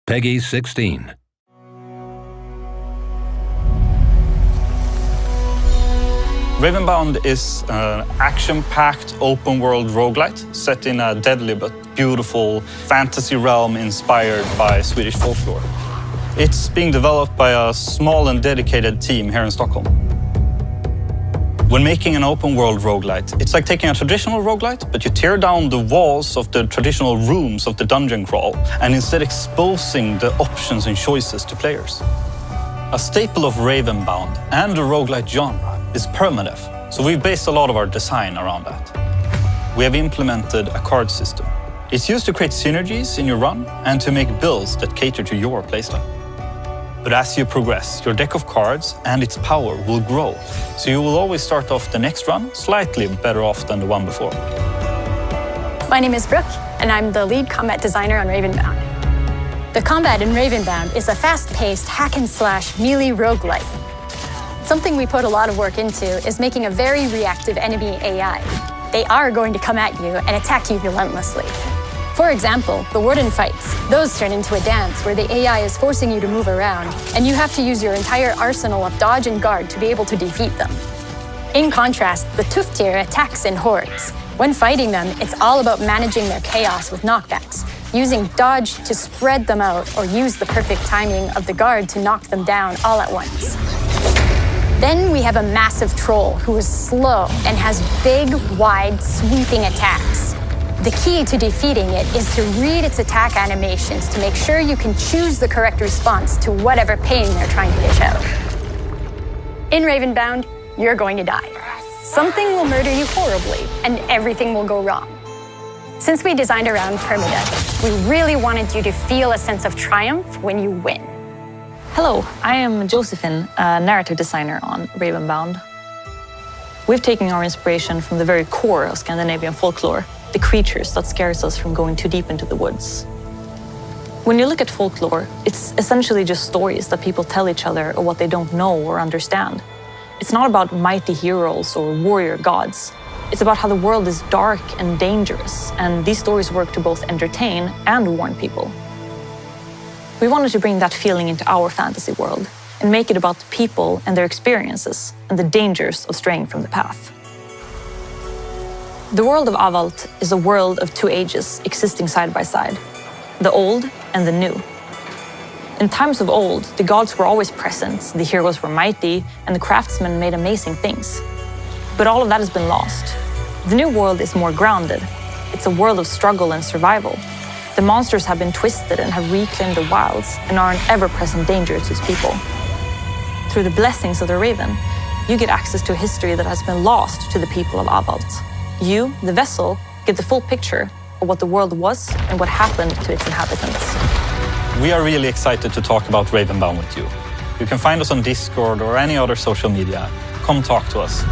Peggy 16. Ravenbound is an action-packed open-world roguelite set in a deadly but beautiful fantasy realm inspired by Swedish folklore. It's being developed by a small and dedicated team here in Stockholm. When making an open-world roguelite, it's like taking a traditional roguelite, but you tear down the walls of the traditional rooms of the dungeon crawl and instead exposing the options and choices to players. A staple of Ravenbound and the roguelite genre is permadeath, so we've based a lot of our design around that. We have implemented a card system. It's used to create synergies in your run and to make builds that cater to your playstyle. But as you progress, your deck of cards and its power will grow, so you will always start off the next run slightly better off than the one before. My name is Brooke, and I'm the lead combat designer on Ravenbound. The combat in Ravenbound is a fast-paced hack-and-slash melee roguelite. Something we put a lot of work into is making a very reactive enemy AI. They are going to come at you and attack you relentlessly. For example, the warden fights. Those turn into a dance where the AI is forcing you to move around, and you have to use your entire arsenal of dodge and guard to be able to defeat them. In contrast, the Tuftir attacks in hordes. When fighting them, it's all about managing their chaos with knockbacks, using dodge to spread them out or use the perfect timing of the guard to knock them down all at once. Then we have a massive troll who is slow and has big, wide, sweeping attacks. The key to defeating it is to read its attack animations to make sure you can choose the correct response to whatever pain they're trying to dish out. In Ravenbound, you're going to die. Something will murder you horribly, and everything will go wrong. Since we designed around permadeath, we really wanted you to feel a sense of triumph when you win. Hello, I am Josephine, a narrative designer on Ravenbound. We've taken our inspiration from the very core of Scandinavian folklore, the creatures that scares us from going too deep into the woods. When you look at folklore, it's essentially just stories that people tell each other of what they don't know or understand. It's not about mighty heroes or warrior gods. It's about how the world is dark and dangerous, and these stories work to both entertain and warn people. We wanted to bring that feeling into our fantasy world and make it about the people and their experiences and the dangers of straying from the path. The world of Avalt is a world of two ages existing side by side, the old and the new. In times of old, the gods were always present, the heroes were mighty, and the craftsmen made amazing things. But all of that has been lost. The new world is more grounded. It's a world of struggle and survival. The monsters have been twisted and have reclaimed the wilds and are an ever-present danger to its people. Through the blessings of the Raven, you get access to a history that has been lost to the people of Avalt. You, the vessel, get the full picture of what the world was and what happened to its inhabitants. We are really excited to talk about Ravenbound with you. You can find us on Discord or any other social media. Come talk to us.